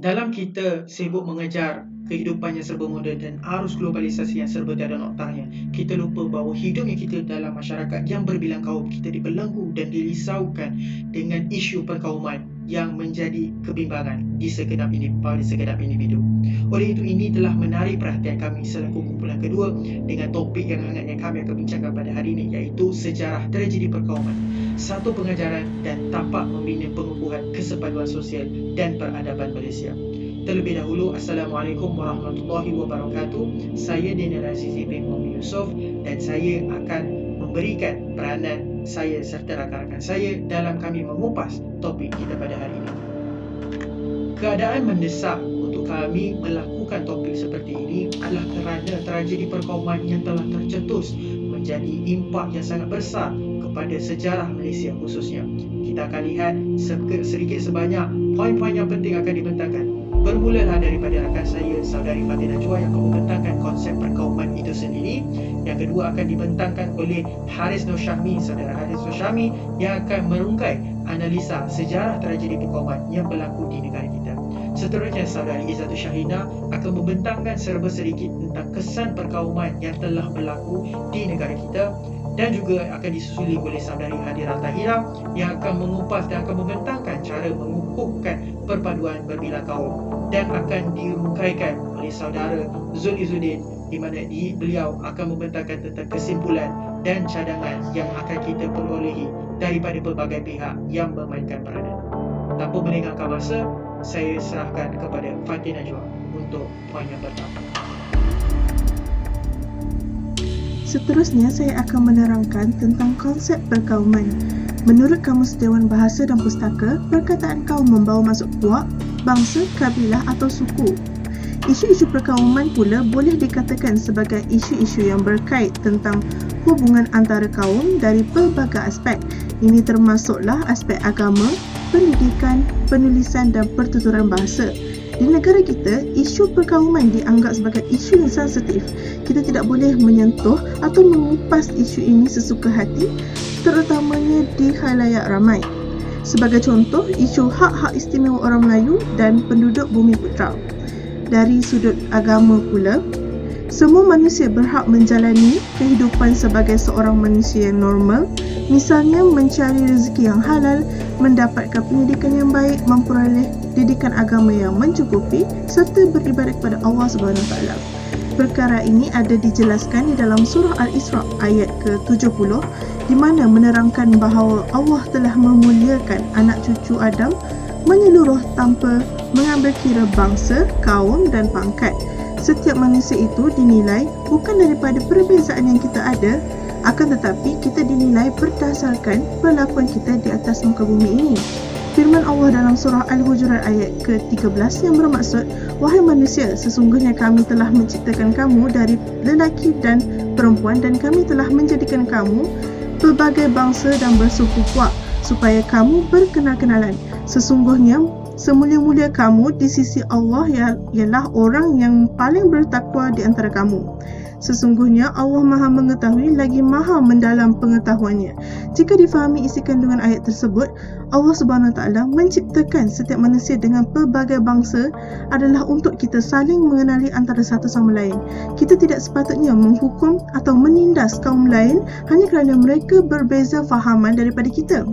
Dalam kita sibuk mengejar kehidupan yang serba moden dan arus globalisasi yang serba tiada noktahnya, kita lupa bahawa hidupnya kita dalam masyarakat yang berbilang kaum, kita dibelenggu dan dirisaukan dengan isu perkauman yang menjadi kebimbangan di segenap individu. Oleh itu, ini telah menarik perhatian kami selaku kumpulan kedua dengan topik yang hangat yang kami akan bincangkan pada hari ini, iaitu sejarah tragedi perkauman, satu pengajaran dan tapak membina pengukuhan kesepaduan sosial dan peradaban Malaysia. Terlebih dahulu, Assalamualaikum warahmatullahi wabarakatuh. Saya Daniel Azizi bin Muhammad Yusof dan saya akan memberikan peranan saya serta rakan-rakan saya dalam kami mengupas topik kita pada hari ini. Keadaan mendesak untuk kami melakukan topik seperti ini adalah kerana tragedi perkauman yang telah tercetus menjadi impak yang sangat besar kepada sejarah Malaysia khususnya. Kita akan lihat sedikit sebanyak poin-poin yang penting akan dibentangkan. Bermulalah daripada rakan saya, Saudari Fatin Najwa, yang akan membentangkan konsep perkauman itu sendiri. Yang kedua akan dibentangkan oleh Haris Nur Syahmi, Saudara Haris Nur Syahmi, yang akan merungkai analisa sejarah tragedi perkauman yang berlaku di negara kita. Seterusnya, Saudari Izzatul Syahina akan membentangkan serba sedikit tentang kesan perkauman yang telah berlaku di negara kita. Dan juga akan disusuli oleh Saudari Hadira Tahira yang akan mengupas dan akan membentangkan cara mengukuhkan perpaduan berbilang kaum, dan akan dirungkaikan oleh Saudara Zul Izzuddin, di mana beliau akan membentangkan tentang kesimpulan dan cadangan yang akan kita perolehi daripada pelbagai pihak yang memainkan peranan. Tanpa melengahkan masa, saya serahkan kepada Fatin Najwa untuk poin yang pertama. Seterusnya, saya akan menerangkan tentang konsep perkauman. Menurut Kamus Dewan Bahasa dan Pustaka, perkataan kaum membawa maksud puak, bangsa, kabilah atau suku. Isu-isu perkauman pula boleh dikatakan sebagai isu-isu yang berkait tentang hubungan antara kaum dari pelbagai aspek. Ini termasuklah aspek agama, pendidikan, penulisan dan pertuturan bahasa. Di negara kita, isu perkauman dianggap sebagai isu yang sensitif. Kita tidak boleh menyentuh atau mengupas isu ini sesuka hati, terutamanya di khalayak ramai. Sebagai contoh, isu hak-hak istimewa orang Melayu dan penduduk Bumi Putra. Dari sudut agama pula, semua manusia berhak menjalani kehidupan sebagai seorang manusia yang normal, misalnya mencari rezeki yang halal, mendapatkan pendidikan yang baik, memperoleh didikan agama yang mencukupi serta beribadat kepada Allah SWT. Perkara ini ada dijelaskan di dalam surah Al-Isra ayat ke-70, di mana menerangkan bahawa Allah telah memuliakan anak cucu Adam menyeluruh tanpa mengambil kira bangsa, kaum dan pangkat. Setiap manusia itu dinilai bukan daripada perbezaan yang kita ada, akan tetapi kita dinilai berdasarkan perlakuan kita di atas muka bumi ini. Firman Allah dalam surah Al-Hujurat ayat ke-13 yang bermaksud, "Wahai manusia, sesungguhnya kami telah menciptakan kamu dari lelaki dan perempuan dan kami telah menjadikan kamu pelbagai bangsa dan bersuku puak supaya kamu berkenal-kenalan. Sesungguhnya semulia-mulia kamu di sisi Allah ialah orang yang paling bertakwa di antara kamu. Sesungguhnya Allah Maha mengetahui lagi Maha mendalam pengetahuannya." Jika difahami isi kandungan ayat tersebut, Allah SWT menciptakan setiap manusia dengan pelbagai bangsa adalah untuk kita saling mengenali antara satu sama lain. Kita tidak sepatutnya menghukum atau menindas kaum lain hanya kerana mereka berbeza fahaman daripada kita.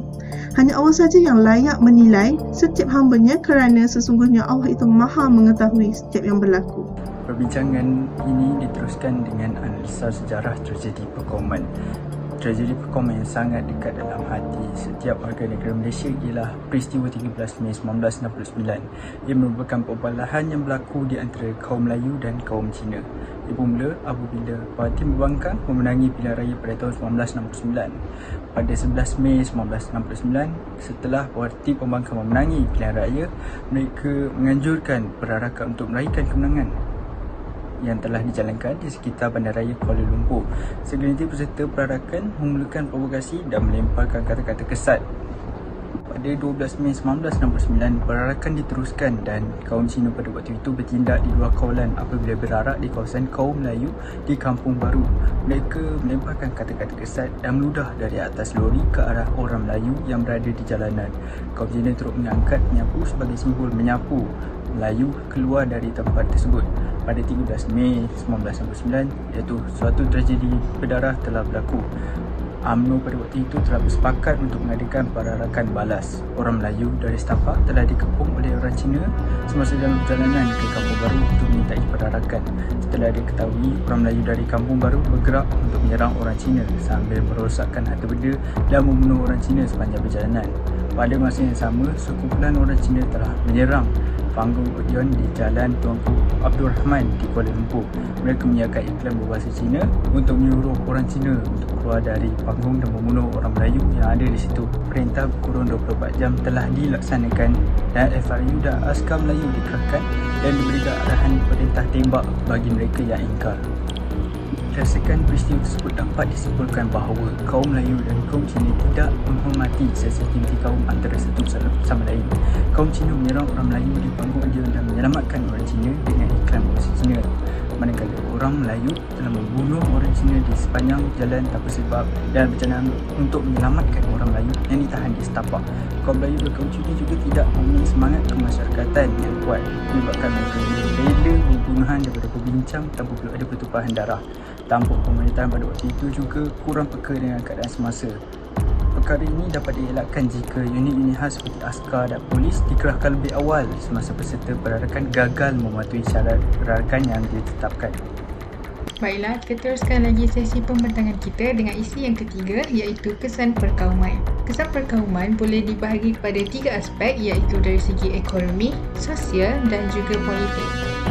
Hanya Allah saja yang layak menilai setiap hamba-Nya kerana sesungguhnya Allah itu Maha mengetahui setiap yang berlaku. Perbincangan ini diteruskan dengan analisa sejarah tragedi perkauman. Tragedi perkauman yang sangat dekat dalam hati setiap warga negara Malaysia ialah peristiwa 13 Mei 1969 yang merupakan perbalahan yang berlaku di antara kaum Melayu dan kaum Cina. Ia bermula apabila parti pembangkang memenangi pilihan raya pada tahun 1969. Pada 11 Mei 1969, setelah parti pembangkang memenangi pilihan raya, mereka menganjurkan perarakan untuk meraihkan kemenangan yang telah dijalankan di sekitar Bandaraya Kuala Lumpur. Segelintir peserta perarakan memulakan provokasi dan melemparkan kata-kata kesat. Pada 12 Mei 1969, perarakan diteruskan dan kaum Cina pada waktu itu bertindak di luar kawalan apabila berarak di kawasan kaum Melayu di Kampung Baru. Mereka melemparkan kata-kata kesat dan meludah dari atas lori ke arah orang Melayu yang berada di jalanan. Kaum Cina turut mengangkat menyapu sebagai simbol menyapu Melayu keluar dari tempat tersebut pada 13 Mei 1969, iaitu suatu tragedi berdarah telah berlaku. UMNO pada waktu itu telah bersepakat untuk mengadakan perarakan balas. Orang Melayu dari setapak telah dikepung oleh orang Cina semasa dalam perjalanan ke Kampung Baru untuk menyertai perarakan. Setelah diketahui, orang Melayu dari Kampung Baru bergerak untuk menyerang orang Cina sambil merosakkan harta benda dan membunuh orang Cina sepanjang perjalanan. Pada masa yang sama, sekumpulan orang Cina telah menyerang panggung Odeon di Jalan Tuanku Abdul Rahman di Kuala Lumpur. Mereka menyiapkan iklan berbahasa Cina untuk menyuruh orang Cina untuk keluar dari panggung dan membunuh orang Melayu yang ada di situ. Perintah kurun 24 jam telah dilaksanakan dan FRU dan askar Melayu dikerahkan dan diberikan arahan perintah tembak bagi mereka yang ingkar. Berdasarkan peristiwa tersebut dapat disimpulkan bahawa kaum Melayu dan kaum Cina tidak menghormati sensitiviti kaum antara satu sama lain. Kaum Cina menyerang orang Melayu di panggung Odeon dan menyelamatkan orang Cina dengan iklan bahasa Cina, manakala orang Melayu telah membunuh orang Cina di sepanjang jalan tanpa sebab dan berencana untuk menyelamatkan orang Melayu yang ditahan di setapak. Kaum Melayu dan kaum Cina juga tidak mempunyai semangat kemasyarakatan yang kuat, menyebabkan mereka rela pembunuhan daripada berbincang tanpa perlu ada pertumpahan darah. Tampuk pemerintahan pada waktu itu juga kurang peka dengan keadaan semasa. Perkara ini dapat dielakkan jika unit-unit khas seperti askar dan polis dikerahkan lebih awal semasa peserta perarakan gagal mematuhi syarat perarakan yang ditetapkan. Baiklah, kita teruskan lagi sesi pembentangan kita dengan isi yang ketiga, iaitu kesan perkauman. Kesan perkauman boleh dibahagi kepada 3 aspek, iaitu dari segi ekonomi, sosial dan juga politik.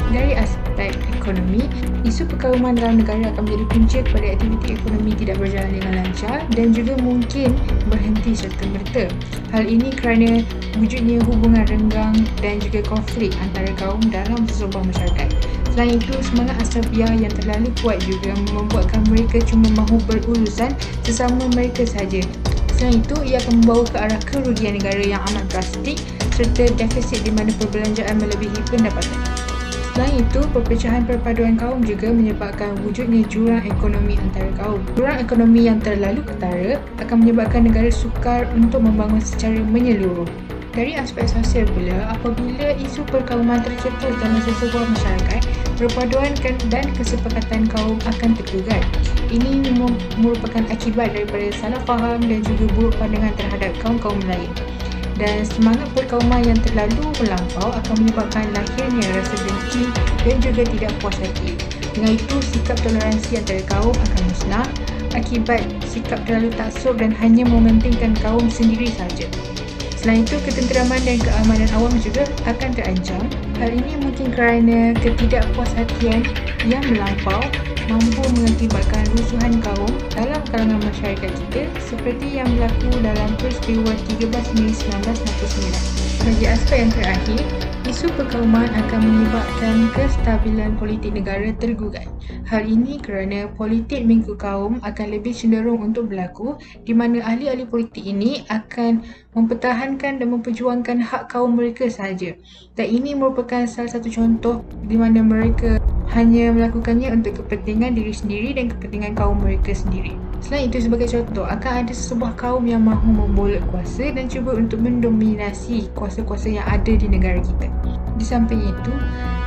Dari aspek ekonomi, isu perkauman dalam negara akan menjadi punca kepada aktiviti ekonomi tidak berjalan dengan lancar dan juga mungkin berhenti serta-merta. Hal ini kerana wujudnya hubungan renggang dan juga konflik antara kaum dalam sesebuah masyarakat. Selain itu, semangat asabiah yang terlalu kuat juga membuatkan mereka cuma mahu berurusan sesama mereka sahaja. Selain itu, ia akan membawa ke arah kerugian negara yang amat drastik serta defisit di mana perbelanjaan melebihi pendapatan. Selain itu, perpecahan perpaduan kaum juga menyebabkan wujudnya jurang ekonomi antara kaum. Jurang ekonomi yang terlalu ketara akan menyebabkan negara sukar untuk membangun secara menyeluruh. Dari aspek sosial pula, apabila isu perkauman tercetus dalam sesebuah masyarakat, perpaduan dan kesepakatan kaum akan tergugat. Ini merupakan akibat daripada salah faham dan juga buruk pandangan terhadap kaum-kaum lain. Dan semangat perkauman yang terlalu melampau akan menyebabkan lahirnya rasa dengki dan juga tidak puas hati. Dengan itu, sikap toleransi antara kaum akan musnah akibat sikap terlalu taksub dan hanya mementingkan kaum sendiri sahaja. Selain itu, ketenteraman dan keamanan awam juga akan terancam. Hal ini mungkin kerana ketidakpuashatian yang melampau mampu mengakibatkan rusuhan kaum dalam kalangan masyarakat kita seperti yang berlaku dalam peristiwa 13 Mei 1969. Bagi aspek yang terakhir, isu perkauman akan menyebabkan kestabilan politik negara tergugat. Hal ini kerana politik mengikut kaum akan lebih cenderung untuk berlaku di mana ahli-ahli politik ini akan mempertahankan dan memperjuangkan hak kaum mereka sahaja. Dan ini merupakan salah satu contoh di mana mereka hanya melakukannya untuk kepentingan diri sendiri dan kepentingan kaum mereka sendiri. Selain itu, sebagai contoh, akan ada sebuah kaum yang mahu membolek kuasa dan cuba untuk mendominasi kuasa-kuasa yang ada di negara kita. Di samping itu,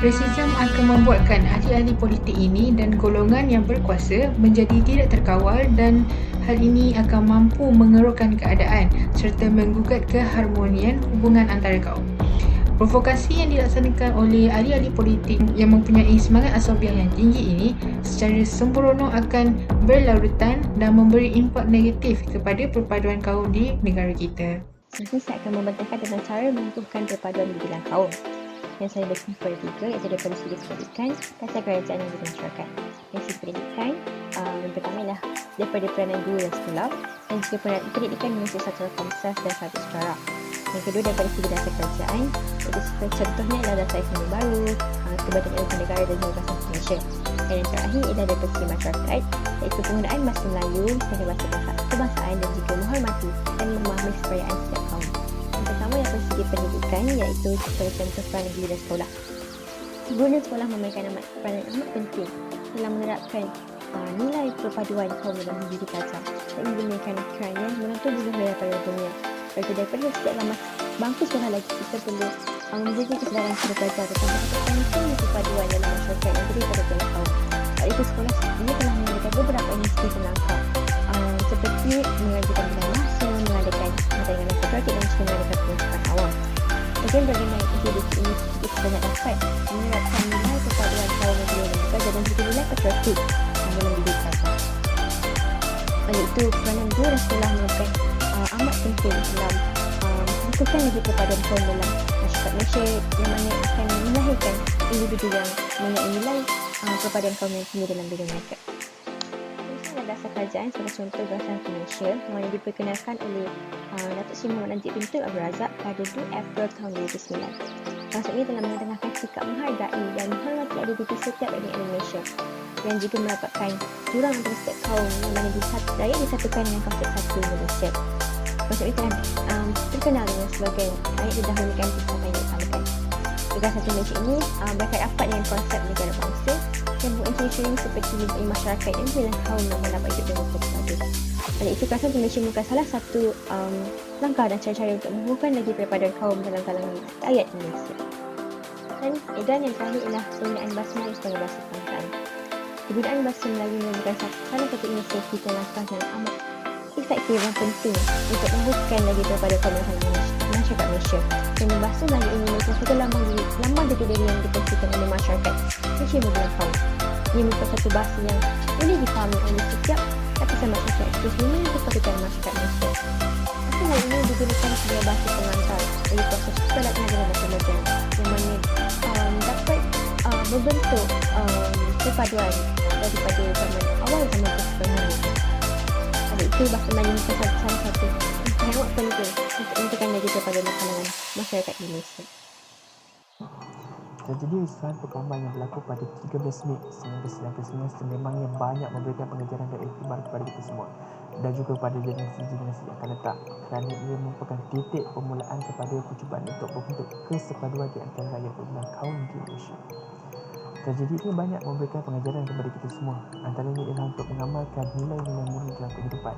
rasisme akan membuatkan ahli-ahli politik ini dan golongan yang berkuasa menjadi tidak terkawal dan hal ini akan mampu mengerukkan keadaan serta menggugat keharmonian hubungan antara kaum. Provokasi yang dilaksanakan oleh ahli-ahli politik yang mempunyai semangat asabiah yang tinggi ini secara sembrono akan berlarutan dan memberi impak negatif kepada perpaduan kaum di negara kita. Nanti saya akan membentangkan tentang cara menumbuhkan perpaduan di bilang kaum. Yang saya bagi kepada 3, iaitu daripada segi pendidikan, kasar kerajaan dan juga masyarakat. Yang segi pendidikan, yang pertama ialah daripada peranan guru dan sekolah, dan juga pendidikan mengisi satu komsas dan satu sejarah. Yang kedua daripada segi dasar kerajaan, iaitu contohnya adalah dasar ekonomi baru, Kebadan Ilmu Negara dan juga bahasa Malaysia. Dan yang terakhir ialah daripada segi masyarakat, iaitu penggunaan bahasa Melayu sebagai bahasa kebangsaan dan juga menghormati dan memahami kepercayaan setiap kaum. Yang pertama daripada segi pendidikan, iaitu sebagai contoh peranan guru dan sekolah. Guru dan sekolah memainkan peranan amat penting dalam menerapkan nilai perpaduan kaum dalam mendidik pelajar dan menggunakan kerana menonton juga daripada dunia. Daripada setiap lama bangku sekolah lagi, kita perlu menjaga kesedaran kepada pelajar tentang penting perpaduan dalam masyarakat yang berdiri pada belah kaum. Hal itu sekolah ini telah memberikan beberapa inisiatif penangkap seperti mengajukan bidang masa, mengadakan pertandingan patriotik dan juga mengadakan pengucapan awam. Bagian-bagian lain inisiatif ini sebanyak dapat menerapkan nilai perpaduan kaum yang berdiri dalam pelajar dan juga nilai patriotik dalam didik belajar. Oleh itu, peranan guru dan sekolah merupakan amat penting dalam mengukuhkan lagi perpaduan kaum dalam masyarakat Malaysia yang mana akan melahirkan individu yang mempunyai nilai perpaduan kaum yang tinggi dalam diri mereka. Ini adalah dasar kerajaan sebagai contoh bangsa Malaysia yang diperkenalkan oleh Datuk Seri Muhammad Najib bin Tun Abdul Razak pada 2 April tahun 2009. Bangsa ini telah mengetengahkan sikap menghargai dan menghormati identiti setiap etnik Indonesia yang juga mendapatkan jurang antara setiap kaum yang mana rakyat disatukan dengan konsep satu Malaysia. Konsep ini telah terkenal dengan slogan rakyat didahulukan bersama yang diutamakan. Negara Satu Malaysia ini berkait rapat dengan konsep negara bangsa yang mengintegrasi seperti masyarakat dan juga kaum yang mendapat hidup dengan bersatu. Oleh itu, Kerajaan Malaysia merupakan salah satu langkah dan cara-cara untuk mengukuhkan lagi perpaduan kaum dalam kalangan rakyat Malaysia. Dan edaran yang terakhir ialah penggunaan bahasa Melayu sebagai bahasa kebangsaan. Penggunaan bahasa Melayu merupakan salah satu inisiatif dan langkah yang amat efektif dan penting untuk mengukuhkan lagi perpaduan kaum dalam masyarakat Malaysia. Kerana bahasa Melayu ini merupakan satu lambang jati diri yang dikongsikan oleh masyarakat Malaysia beberapa kaum. Ia merupakan satu bahasa yang boleh difahami oleh setiap lapisan masyarakat, khususnya kepada masyarakat Malaysia. Bahasa Melayu ini digunakan sebagai bahasa pengantar bagi proses sekolah pengajaran dan pembelajaran yang mana dapat membentuk perpaduan daripada zaman awal zaman persekolahan. Oleh itu, bahasa Melayu merupakan salah satu yang amat penting untuk menentukan lagi perpaduan kalangan masyarakat di Malaysia. Tragedi Islamic Perkauman yang berlaku pada 13 Mei 1999 sememangnya banyak memberikan pengajaran dan iktibar kepada kita semua dan juga kepada generasi-generasi yang akan datang kerana ia merupakan titik permulaan kepada percubaan untuk membentuk kesepaduan di antara rakyat berbelah kaum di Malaysia. Tragedi ini banyak memberikan pengajaran kepada kita semua, antaranya ialah untuk mengamalkan nilai-nilai mulia dalam kehidupan.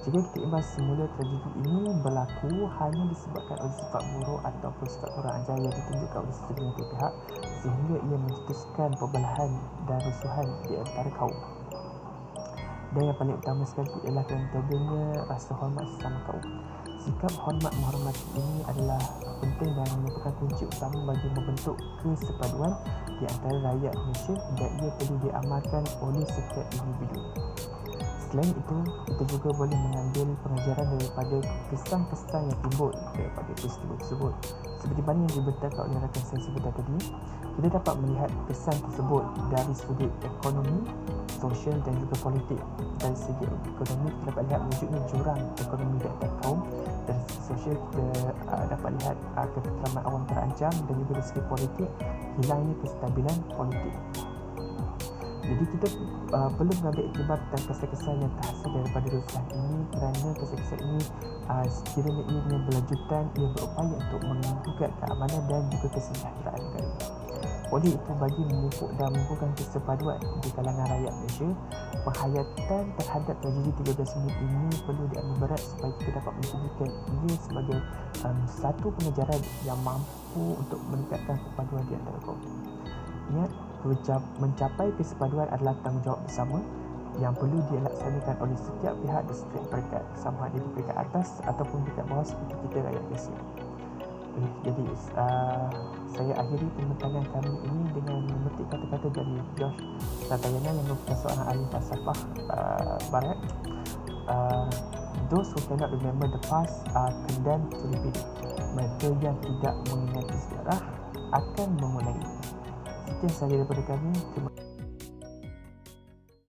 Jika kita imbas semula tragedi ini berlaku hanya disebabkan oleh sifat buruk ataupun sifat kurang ajar yang ditunjukkan oleh setengah pihak sehingga ia mencetuskan perbelahan dan rusuhan di antara kaum. Dan yang paling utama sekali ialah kerana tiadanya rasa hormat sesama kaum. Sikap hormat menghormati ini adalah penting dan merupakan kunci utama bagi membentuk kesepaduan di antara rakyat Malaysia dan ia perlu diamalkan oleh setiap individu. Selain itu, kita juga boleh mengambil pengajaran daripada kesan-kesan yang timbul daripada peristiwa tersebut. Seperti mana yang dibentangkan oleh rakan saya sebentar tadi, kita dapat melihat kesan tersebut dari sudut ekonomi, sosial dan juga politik. Dari segi ekonomi, kita dapat lihat wujudnya jurang ekonomi di antara kaum. Dari segi sosial, kita dapat lihat ketenteraman awam terancam dan juga dari segi politik, hilangnya kestabilan politik. Jadi kita perlu mengambil iktibar tentang kesan-kesan yang terhasil daripada rusuhan ini kerana kesan-kesan ini sekiranya ia berlanjutan, ia berupaya untuk menggugat keamanan dan juga kesejahteraan negara. Oleh itu, bagi memupuk dan mengukuhkan kesepaduan di kalangan rakyat Malaysia, penghayatan terhadap tragedi 13 Mei ini perlu diambil berat supaya kita dapat menjadikan ia sebagai satu pengajaran yang mampu untuk meningkatkan perpaduan di antara kaum. Ingat, mencapai kesepaduan adalah tanggungjawab bersama yang perlu dilaksanakan oleh setiap pihak di setiap peringkat, sama ada di peringkat atas ataupun peringkat bawah seperti kita rakyat Malaysia. Jadi saya akhiri pembentangan kami ini dengan memetik kata-kata dari Josh Ratayana yang merupakan seorang ahli falsafah barat. Those who cannot remember the past are condemned to repeat it. Mereka yang tidak mengingati sejarah akan mengulangi. Sekian sahaja daripada kami. Terima kasih.